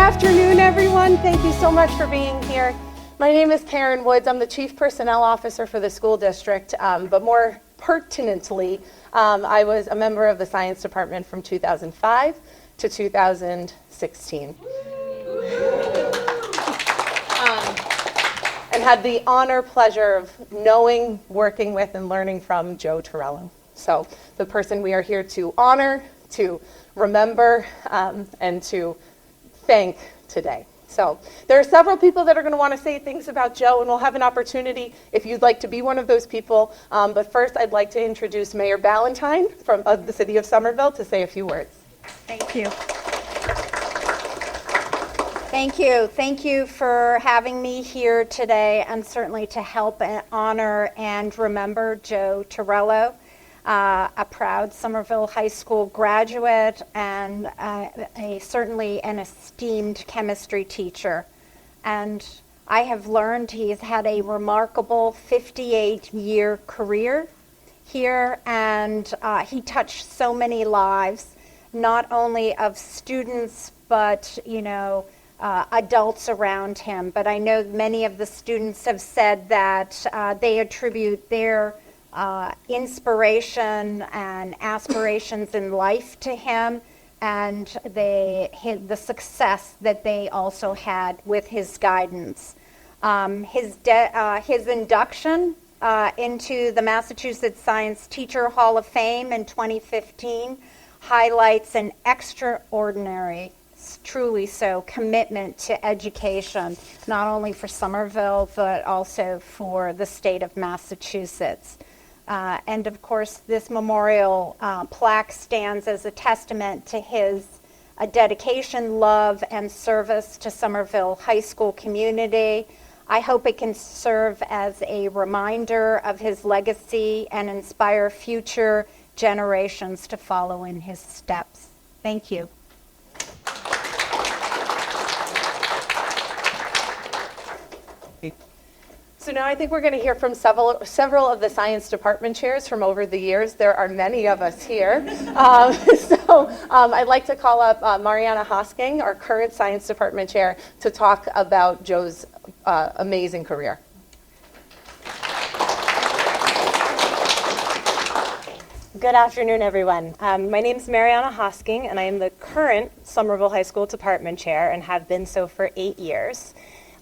afternoon, everyone. Thank you so much for being here. My name is Karen Woods. I'm the Chief Personnel Officer for the school district, but more pertinently, I was a member of the Science Department from 2005 to 2016. And had the honor, pleasure of knowing, working with, and learning from Joe Tarello. So the person we are here to honor, to remember, and to thank today. So there are several people that are going to want to say things about Joe, and we'll have an opportunity if you'd like to be one of those people. But first, I'd like to introduce Mayor Ballantyne of the city of Somerville to say a few words. Thank you. Thank you. Thank you for having me here today, and certainly to help and honor and remember Joe Tarello, a proud Somerville High School graduate and certainly an esteemed chemistry teacher. And I have learned he's had a remarkable 58-year career here, and he touched so many lives, not only of students, but, adults around him. But I know many of the students have said that they attribute their inspiration and aspirations in life to him, and the success that they also had with his guidance. His induction into the Massachusetts Science Teacher Hall of Fame in 2015 highlights an extraordinary, truly so, commitment to education, not only for Somerville, but also for the state of Massachusetts. And of course, this memorial plaque stands as a testament to his dedication, love, and service to Somerville High School community. I hope it can serve as a reminder of his legacy and inspire future generations to follow in his steps. Thank you. So now I think we're going to hear from several of the science department chairs from over the years. There are many of us here. I'd like to call up Mariana Hosking, our current science department chair, to talk about Joe's amazing career. Good afternoon, everyone. My name is Mariana Hosking, and I am the current Somerville High School department chair and have been so for 8 years.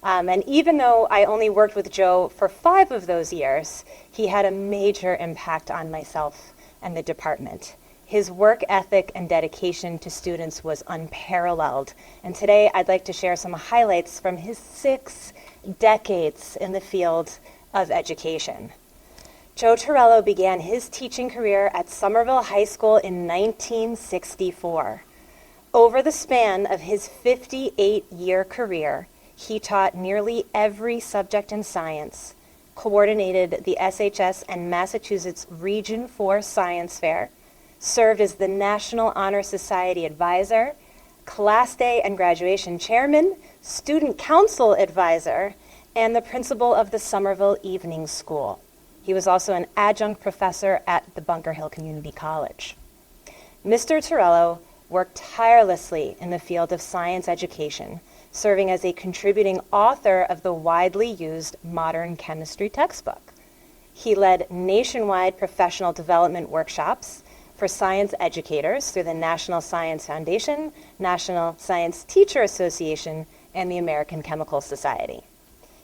And even though I only worked with Joe for 5 of those years, he had a major impact on myself and the department. His work ethic and dedication to students was unparalleled. And today I'd like to share some highlights from his 6 decades in the field of education. Joe Tarello began his teaching career at Somerville High School in 1964. Over the span of his 58-year career, he taught nearly every subject in science, coordinated the SHS and Massachusetts Region 4 Science Fair, served as the National Honor Society Advisor, Class Day and Graduation Chairman, Student Council Advisor, and the principal of the Somerville Evening School. He was also an adjunct professor at the Bunker Hill Community College. Mr. Tarello worked tirelessly in the field of science education, serving as a contributing author of the widely used modern chemistry textbook. He led nationwide professional development workshops for science educators through the National Science Foundation, National Science Teacher Association, and the American Chemical Society.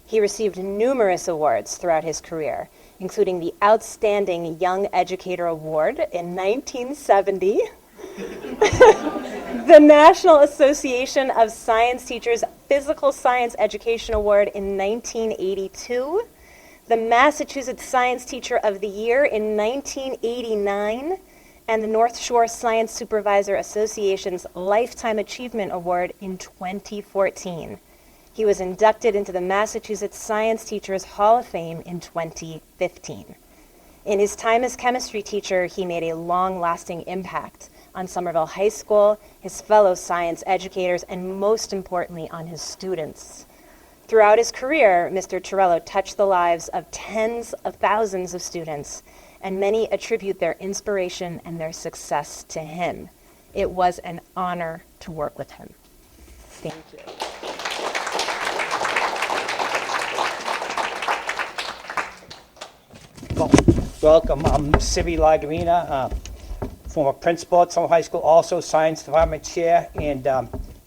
He received numerous awards throughout his career, including the Outstanding Young Educator Award in 1970, the National Association of Science Teachers Physical Science Education Award in 1982, the Massachusetts Science Teacher of the Year in 1989, and the North Shore Science Supervisor Association's Lifetime Achievement Award in 2014. He was inducted into the Massachusetts Science Teachers Hall of Fame in 2015. In his time as chemistry teacher, he made a long-lasting impact on Somerville High School, his fellow science educators, and most importantly, on his students. Throughout his career, Mr. Tarello touched the lives of tens of thousands of students, and many attribute their inspiration and their success to him. It was an honor to work with him. Thank you. Welcome. I'm Sibi Lagarina, former principal at Somerville High School, also science department chair, and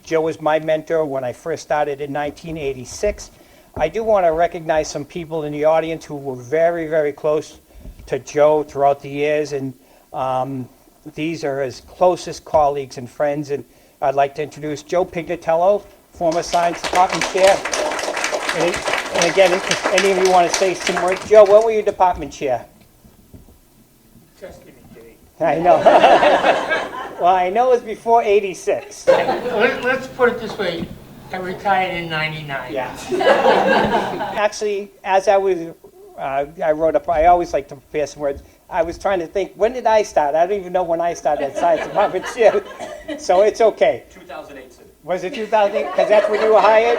Joe was my mentor when I first started in 1986. I do want to recognize some people in the audience who were very, very close to Joe throughout the years, and these are his closest colleagues and friends, and I'd like to introduce Joe Pignatello, former science department chair. And again, if any of you want to say some words, Joe, what were your department chair? Just give me Jay. I know. Well, I know it was before 86. Let's put it this way. I retired in 99. Yeah. Actually, as I was, I wrote up, I always like to prepare some words. I was trying to think, when did I start? I don't even know when I started at science department chair. So it's okay. 2008, sir. Was it 2008? Because that's when you were hired?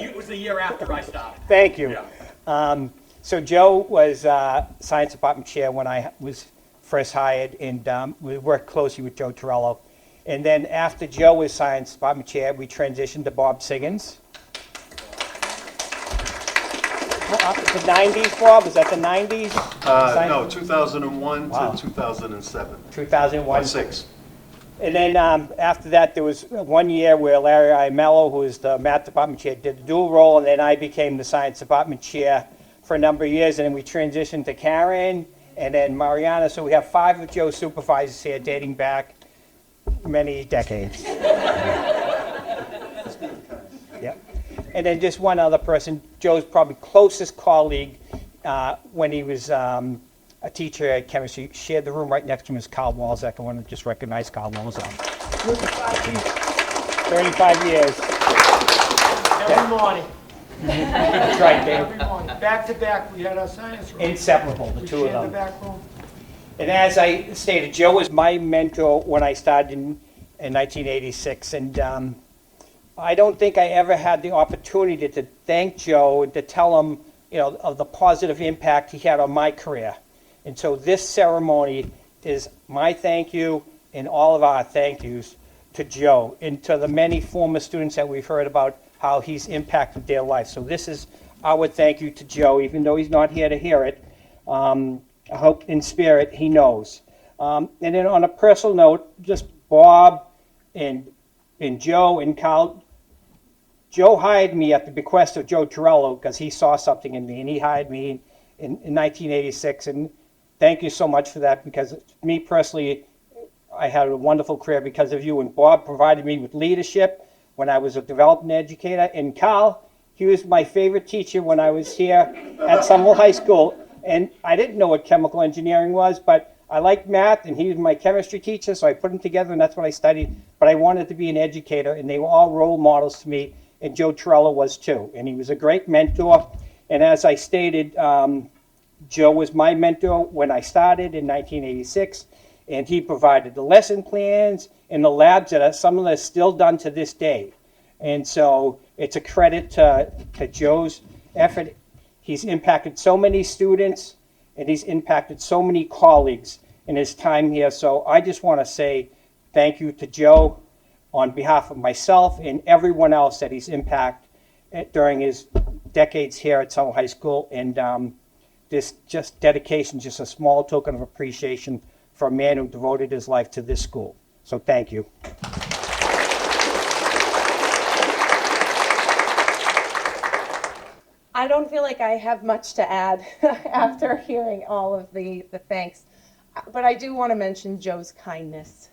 It was the year after I started. Thank you. Yeah. So Joe was science department chair when I was first hired, and we worked closely with Joe Tarello. And then after Joe was science department chair, we transitioned to Bob Siggins. The 90s, Bob? Was that the 90s? No, 2001 Wow. to 2007. 2001. 6. And then after that, there was 1 year where Larry Imello, who was the math department chair, did the dual role, and then I became the science department chair for a number of years, and then we transitioned to Karen, and then Mariana. So we have 5 of Joe's supervisors here dating back many decades. Yep. And then just one other person, Joe's probably closest colleague when he was a teacher at chemistry, shared the room right next to him, is Carl Walzak. I want to just recognize Carl Walzak. 35 years. Every morning. That's right, Every Dave. morning. Back to back, we had our science room. Inseparable, the We two of shared the them. back room. And as I stated, Joe was my mentor when I started in 1986. And I don't think I ever had the opportunity to thank Joe and to tell him, of the positive impact he had on my career. And so this ceremony is my thank you and all of our thank yous to Joe and to the many former students that we've heard about how he's impacted their life. So this is our thank you to Joe, even though he's not here to hear it. I hope in spirit he knows. And then on a personal note, just Bob and Joe and Carl. Joe hired me at the bequest of Joe Tarello because he saw something in me, and he hired me in 1986. And thank you so much for that, because me personally, I had a wonderful career because of you. And Bob provided me with leadership when I was a development educator. And Carl, he was my favorite teacher when I was here at Somerville High School. And I didn't know what chemical engineering was, but I liked math, and he was my chemistry teacher, so I put them together, and that's what I studied. But I wanted to be an educator, and they were all role models to me, and Joe Tarello was too. And he was a great mentor. And as I stated, Joe was my mentor when I started in 1986, and he provided the lesson plans and the labs that are some of them are still done to this day. And so it's a credit to Joe's effort. He's impacted so many students, and he's impacted so many colleagues in his time here. So I just want to say thank you to Joe on behalf of myself and everyone else that he's impacted during his decades here at Somerville High School. And this just dedication, just a small token of appreciation for a man who devoted his life to this school. So thank you. I don't feel like I have much to add after hearing all of the thanks, but I do want to mention Joe's kindness.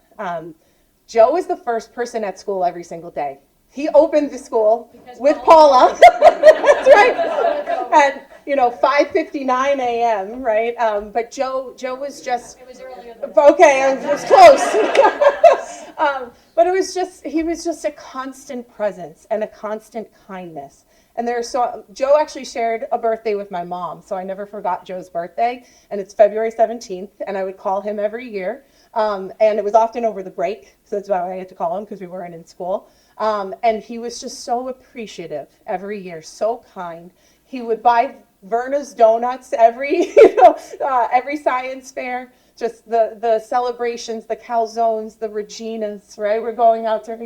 Joe is the first person at school every single day. He opened the school with Paula. That's right. At 5:59 a.m. Right. But Joe was just. It was earlier than that. Okay, it was close. But he was just a constant presence and a constant kindness. And Joe actually shared a birthday with my mom, so I never forgot Joe's birthday, and it's February 17th, and I would call him every year, and it was often over the break, so that's why I had to call him, because we weren't in school, and he was just so appreciative every year, so kind. He would buy Verna's donuts every science fair, just the celebrations, the calzones, the Reginas, right? We're going out to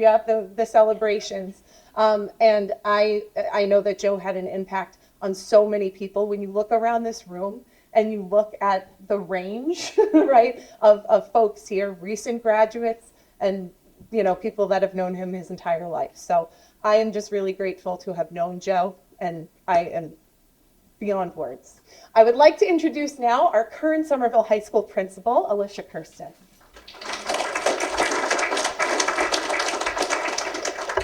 the celebrations. And I know that Joe had an impact on so many people. When you look around this room and you look at the range, right, of folks here, recent graduates and, you know, people that have known him his entire life. So I am just really grateful to have known Joe, and I am beyond words. I would like to introduce now our current Somerville High School principal, Alicia Kirsten.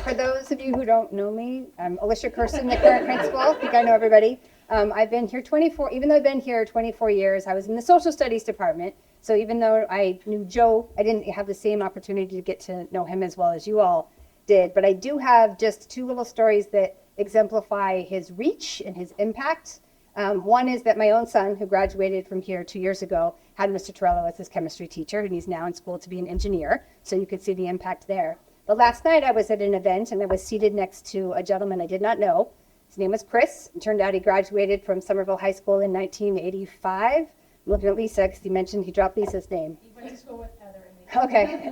For those of you who don't know me, I'm Alicia Kirsten, the current principal. I think I know everybody. I've been here 24, even though I've been here 24 years, I was in the social studies department. So even though I knew Joe, I didn't have the same opportunity to get to know him as well as you all did. But I do have just two little stories that exemplify his reach and his impact. One is that my own son, who graduated from here 2 years ago, had Mr. Tarello as his chemistry teacher, and he's now in school to be an engineer. So you could see the impact there. But last night I was at an event and I was seated next to a gentleman I did not know. His name was Chris. It turned out he graduated from Somerville High School in 1985. I'm looking at Lisa because he mentioned he dropped Lisa's name. He went to school with Heather and me. Okay,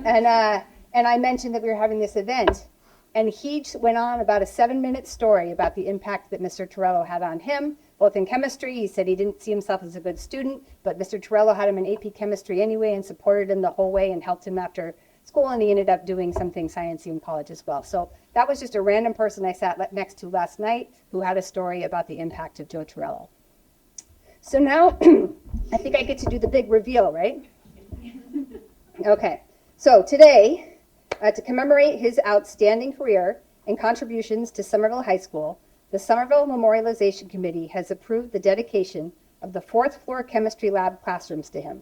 and I mentioned that we were having this event, and he just went on about a 7-minute story about the impact that Mr. Tarello had on him, both in chemistry. He said he didn't see himself as a good student, but Mr. Tarello had him in AP chemistry anyway and supported him the whole way and helped him after school, and he ended up doing something sciencey in college as well. So that was just a random person I sat next to last night who had a story about the impact of Joe Tarello. So now I think I get to do the big reveal, right? Okay, so today, to commemorate his outstanding career and contributions to Somerville High School, the Somerville Memorialization Committee has approved the dedication of the 4th floor chemistry lab classrooms to him.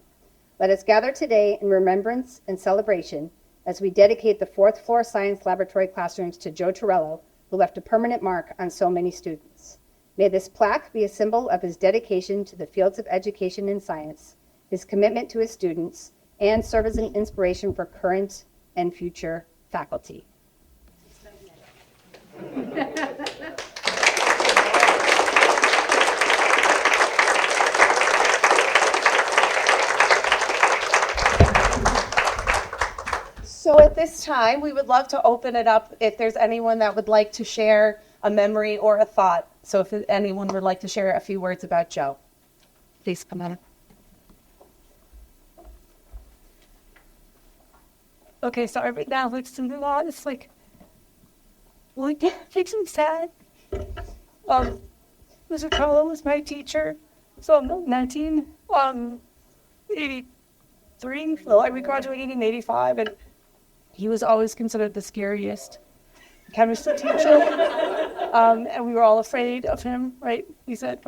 Let us gather today in remembrance and celebration as we dedicate the 4th floor science laboratory classrooms to Joe Tarello, who left a permanent mark on so many students. May this plaque be a symbol of his dedication to the fields of education and science, his commitment to his students, and serve as an inspiration for current and future faculty. So at this time, we would love to open it up if there's anyone that would like to share a memory or a thought. So if anyone would like to share a few words about Joe, please come on. Okay, sorry, but now it's something on. It's like, well, it makes me sad. Mr. Tarello was my teacher, so I'm 1983. Well, we graduated in 85, and he was always considered the scariest chemistry teacher. And we were all afraid of him, right? He said,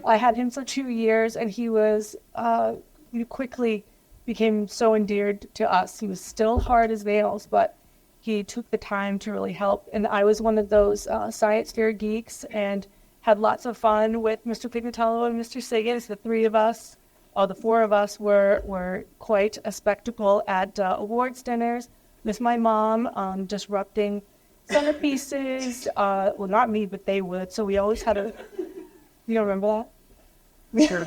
I had him for 2 years, and he was, he quickly became so endeared to us. He was still hard as nails, but he took the time to really help. And I was one of those science fair geeks and had lots of fun with Mr. Pignatello and Mr. Siggins. The four of us were quite a spectacle at awards dinners with my mom, disrupting centerpieces. Well, not me, but they would. So we always had you don't remember that? Sure.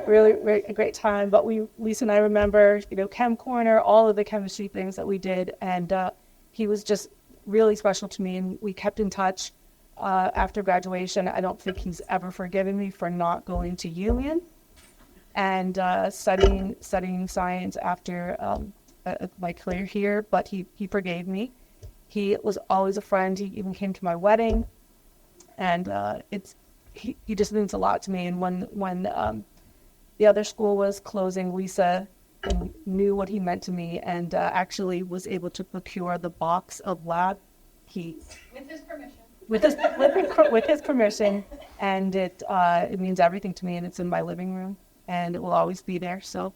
really a great time. But Lisa and I remember, Chem Corner, all of the chemistry things that we did. And he was just really special to me. And we kept in touch after graduation. I don't think he's ever forgiven me for not going to Union and studying science after my career here, but he forgave me. He was always a friend. He even came to my wedding, and he just means a lot to me. And when the other school was closing, Lisa knew what he meant to me, and actually was able to procure the box of lab keys With his permission. with his permission, and it means everything to me, and it's in my living room, and it will always be there. So,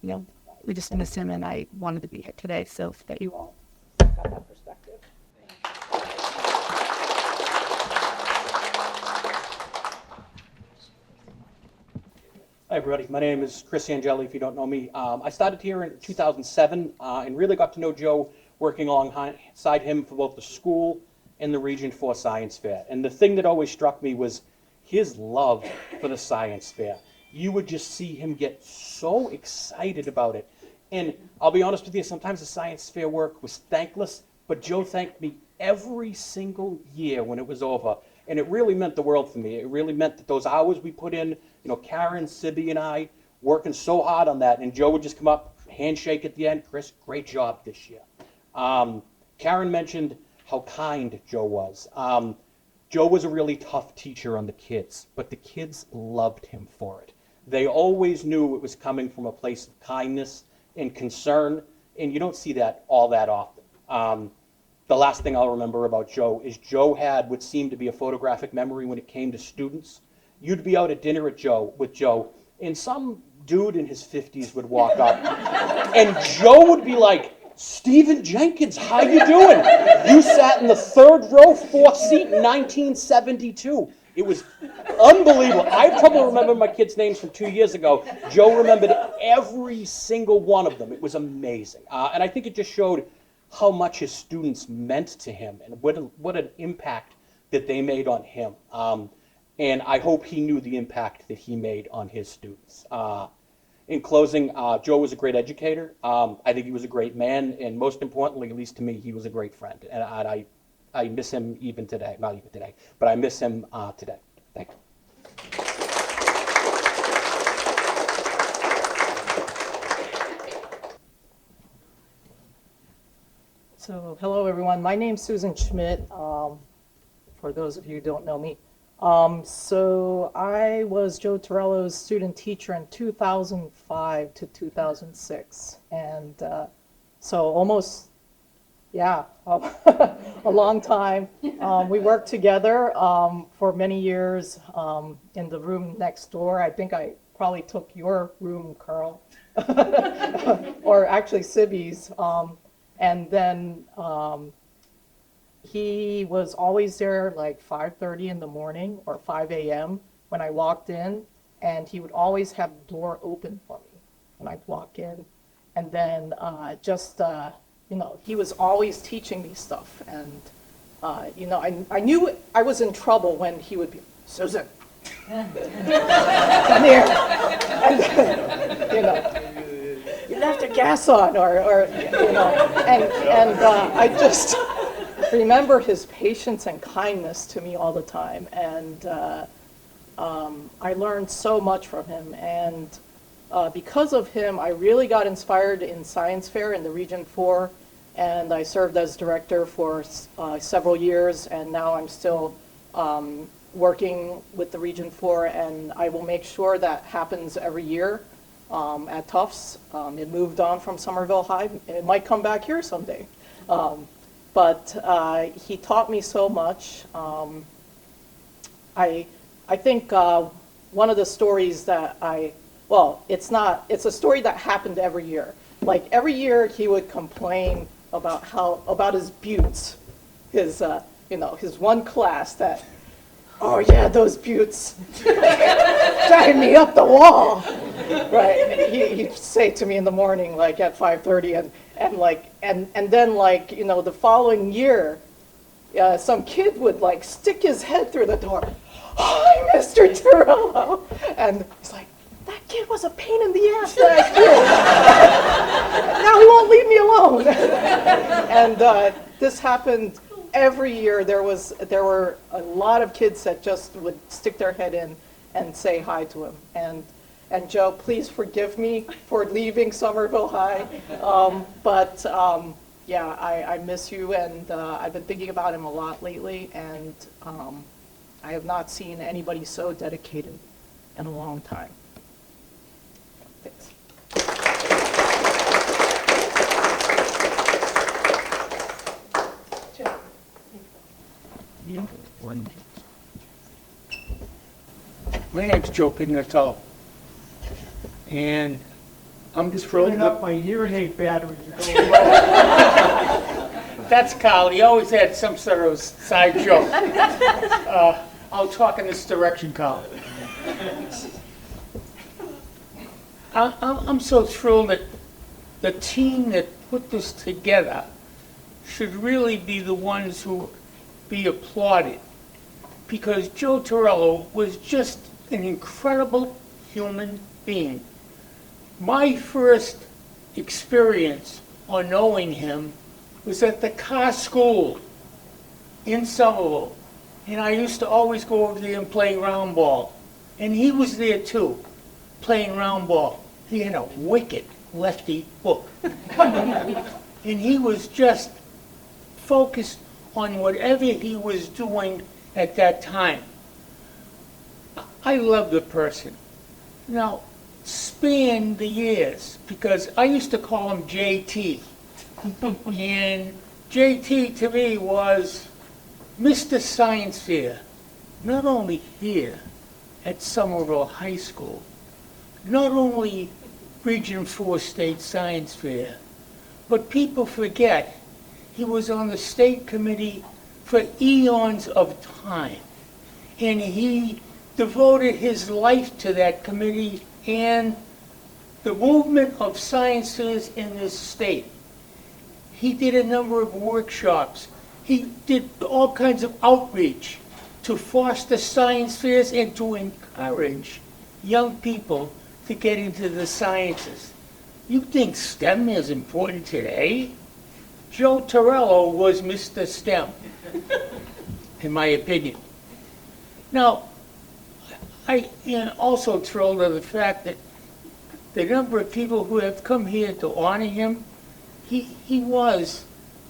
we just miss him, and I wanted to be here today, so that you all got that perspective. Hi, everybody. My name is Chris Angeli, if you don't know me. I started here in 2007 and really got to know Joe working alongside him for both the school and the Region 4 Science Fair. And the thing that always struck me was his love for the science fair. You would just see him get so excited about it. And I'll be honest with you, sometimes the science fair work was thankless, but Joe thanked me every single year when it was over. And it really meant the world for me. It really meant that those hours we put in, Karen, Sibby, and I, working so hard on that. And Joe would just come up, handshake at the end. Chris, great job this year. Karen mentioned how kind Joe was. Joe was a really tough teacher on the kids, but the kids loved him for it. They always knew it was coming from a place of kindness and concern, and you don't see that all that often. The last thing I'll remember about Joe is Joe had what seemed to be a photographic memory when it came to students. You'd be out at dinner with Joe, and some dude in his 50s would walk up, and Joe would be like, "Stephen Jenkins, how you doing? You sat in the third row, fourth seat in 1972. It was unbelievable. I have trouble remembering my kids' names from 2 years ago. Joe remembered every single one of them. It was amazing. And I think it just showed how much his students meant to him and what an impact that they made on him. And I hope he knew the impact that he made on his students. In closing, Joe was a great educator. I think he was a great man, and most importantly, at least to me, he was a great friend. And I miss him even today. Not even today, but I miss him today. Thank you. So, hello everyone. My name's Susan Schmidt. For those of you who don't know me. So I was Joe Tarello's student teacher in 2005 to 2006. And so almost, a long time. We worked together for many years in the room next door. I think I probably took your room, Carl, or actually Sibby's. And then he was always there like 5:30 in the morning or 5 a.m. when I walked in, and he would always have the door open for me when I'd walk in. And then he was always teaching me stuff. And, I knew I was in trouble when he would be, "Susan, come here." And, you left the gas on, and I just remember his patience and kindness to me all the time, and I learned so much from him, and because of him, I really got inspired in science fair in the Region 4, and I served as director for several years, and now I'm still working with the Region 4, and I will make sure that happens every year. At Tufts. It moved on from Somerville High. It might come back here someday. But he taught me so much. I think one of the stories that it's a story that happened every year. Like every year he would complain about his buttes, his one class that, "Oh yeah, those buttes drive me up the wall." Right? He'd say to me in the morning, like at 5:30, and then the following year, some kid would like stick his head through the door. "Hi, Mr. Tarello," and he's like, "That kid was a pain in the ass last year. Now he won't leave me alone." And this happened every year. There were a lot of kids that just would stick their head in and say hi to him. And Joe, please forgive me for leaving Somerville High. I miss you, and I've been thinking about him a lot lately, and I have not seen anybody so dedicated in a long time. Thanks. My name's Joe Pignatello, and I'm just filling up my hearing aid batteries. That's Kyle. He always had some sort of side joke. I'll talk in this direction, Kyle. I'm so thrilled that the team that put this together should really be the ones who be applauded, because Joe Tarello was just an incredible human being. My first experience on knowing him was at the car school in Somerville. And I used to always go over there and play round ball. And he was there too, playing round ball. He had a wicked lefty hook. And he was just focused on whatever he was doing at that time. I love the person. Now, span the years, because I used to call him JT. And JT to me was Mr. Science Fair, not only here at Somerville High School, not only Region 4 State Science Fair, but people forget he was on the state committee for eons of time. And he devoted his life to that committee and the movement of science fairs in this state. He did a number of workshops. He did all kinds of outreach to foster science fairs and to encourage young people to get into the sciences. You think STEM is important today? Joe Tarello was Mr. STEM, in my opinion. Now, I am also thrilled of the fact that the number of people who have come here to honor him, he was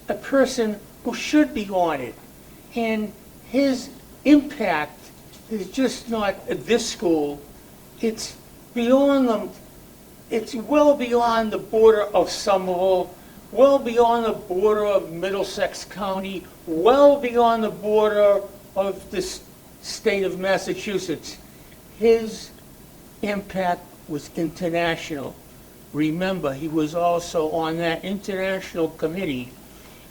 a person who should be honored. And his impact is just not at this school, it's beyond them. It's well beyond the border of Somerville, well beyond the border of Middlesex County, well beyond the border of the state of Massachusetts. His impact was international. Remember, he was also on that international committee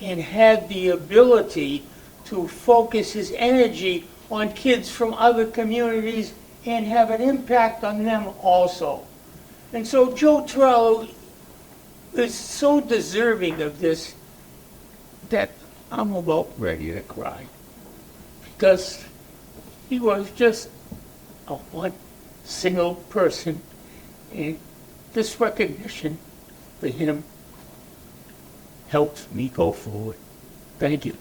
and had the ability to focus his energy on kids from other communities and have an impact on them also. And so Joe Tarello is so deserving of this that I'm about ready to cry, because he was just a one single person, and this recognition for him helps me go forward. Thank you.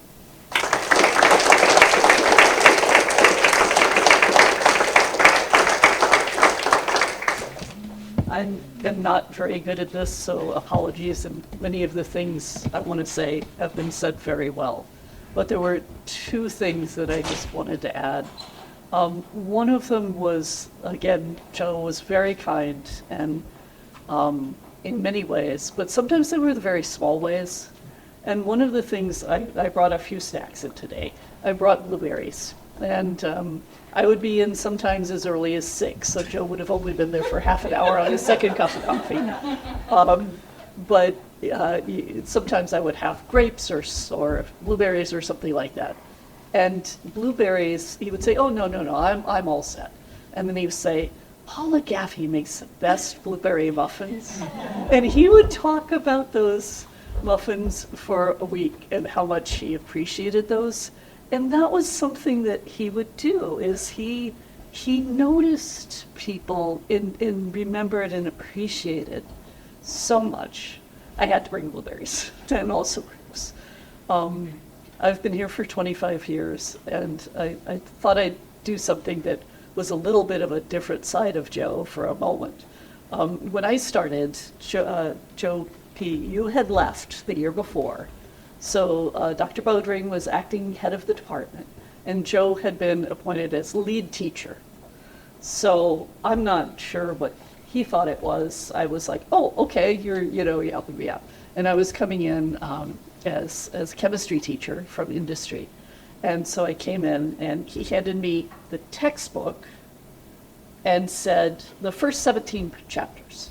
I am not very good at this, so apologies, and many of the things I want to say have been said very well. But there were two things that I just wanted to add. One of them was, again, Joe was very kind and in many ways, but sometimes they were the very small ways. And one of the things, I brought a few snacks in today. I brought blueberries. And I would be in sometimes as early as 6, so Joe would have only been there for half an hour on his second cup of coffee. But sometimes I would have grapes or blueberries or something like that. And blueberries, he would say, "Oh, no, I'm all set." And then he would say, "Paula Gaffey makes the best blueberry muffins." And he would talk about those muffins for a week and how much he appreciated those. And that was something that he would do, is he noticed people and remembered and appreciated so much. I had to bring blueberries and also grapes. I've been here for 25 years, and I thought I'd do something that was a little bit of a different side of Joe for a moment. When I started, Joe P., you had left the year before. So Dr. Bodring was acting head of the department, and Joe had been appointed as lead teacher. So I'm not sure what he thought it was. I was like, "Oh, okay, you're helping me out." And I was coming in as chemistry teacher from industry. And so I came in, and he handed me the textbook and said, "The first 17 chapters.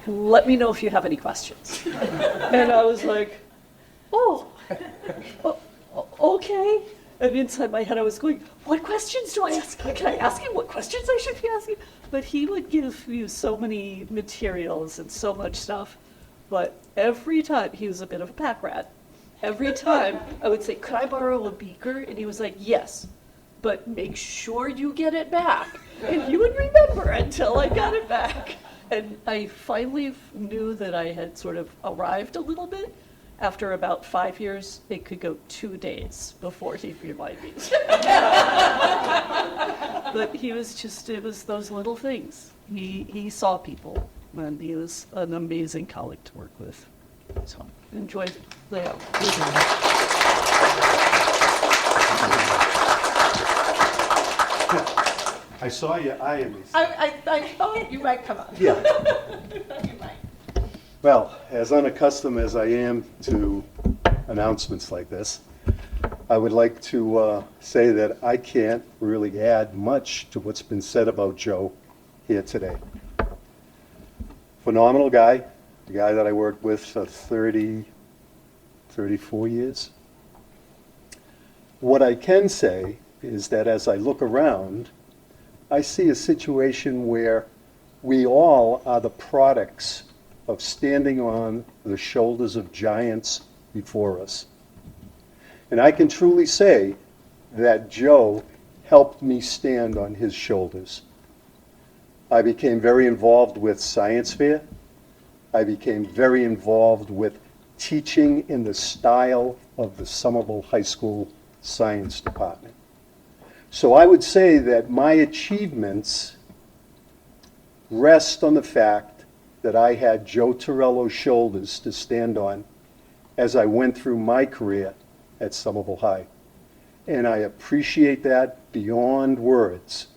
Let me know if you have any questions." And I was like, oh, okay. And inside my head I was going, what questions do I ask? Can I ask him what questions I should be asking? But he would give you so many materials and so much stuff. But every time, he was a bit of a pack rat. Every time I would say, "Could I borrow a beaker?" And he was like, "Yes, but make sure you get it back." And he would remember until I got it back. And I finally knew that I had sort of arrived a little bit. After about 5 years, it could go 2 days before he'd remind me. But he was just, it was those little things. He saw people, and he was an amazing colleague to work with. So enjoyed the I saw you eyeing me. I thought you might come on. Yeah. You might. Well, as unaccustomed as I am to announcements like this, I would like to say that I can't really add much to what's been said about Joe here today. Phenomenal guy, the guy that I worked with for 34 years. What I can say is that as I look around, I see a situation where we all are the products of standing on the shoulders of giants before us. And I can truly say that Joe helped me stand on his shoulders. I became very involved with science fair. I became very involved with teaching in the style of the Somerville High School science department. So I would say that my achievements rest on the fact that I had Joe Tarello's shoulders to stand on as I went through my career at Somerville High. And I appreciate that beyond words.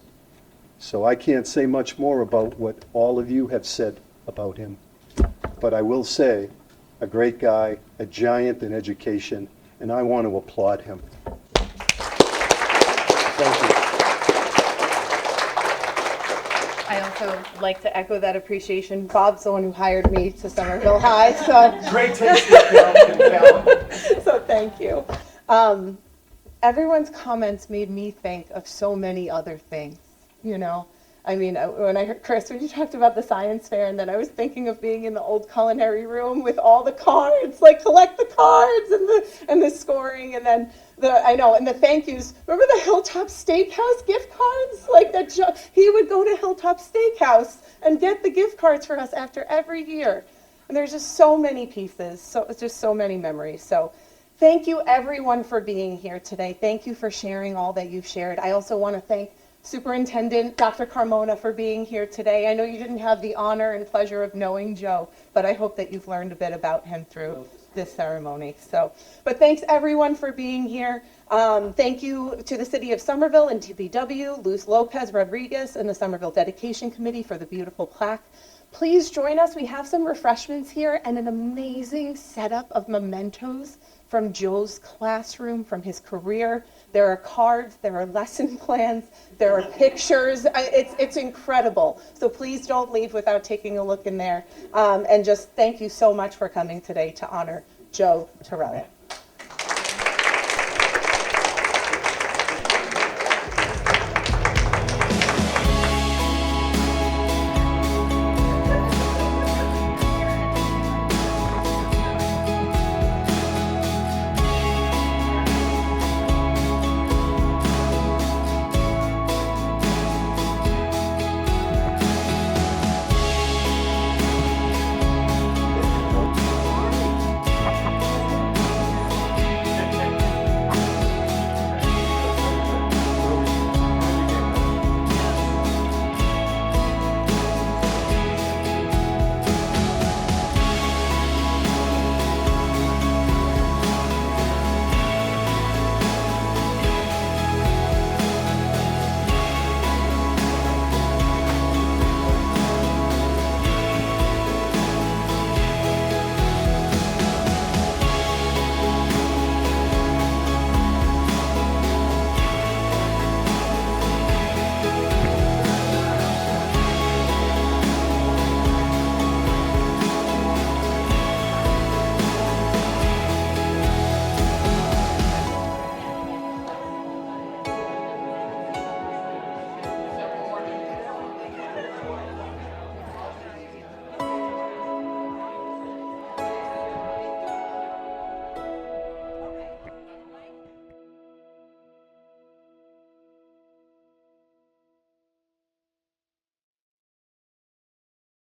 So I can't say much more about what all of you have said about him. But I will say, a great guy, a giant in education, and I want to applaud him. Thank you. I also like to echo that appreciation. Bob's the one who hired me to Somerville High, so. Great taste in talent. So thank you. Everyone's comments made me think of so many other things, you know. I mean, when I heard Chris, when you talked about the science fair, and then I was thinking of being in the old culinary room with all the cards, like collect the cards and the scoring, and then and the thank yous. Remember the Hilltop Steakhouse gift cards? Like that, he would go to Hilltop Steakhouse and get the gift cards for us after every year. And there's just so many pieces, so it's just so many memories. So thank you everyone for being here today. Thank you for sharing all that you've shared. I also want to thank Superintendent Dr. Carmona for being here today. I know you didn't have the honor and pleasure of knowing Joe, but I hope that you've learned a bit about him through this ceremony. But thanks everyone for being here. Thank you to the City of Somerville and TPW, Luz Lopez Rodriguez, and the Somerville Dedication Committee for the beautiful plaque. Please join us. We have some refreshments here and an amazing setup of mementos from Joe's classroom, from his career. There are cards, there are lesson plans, there are pictures. It's incredible. So please don't leave without taking a look in there. And just thank you so much for coming today to honor Joe Tarello.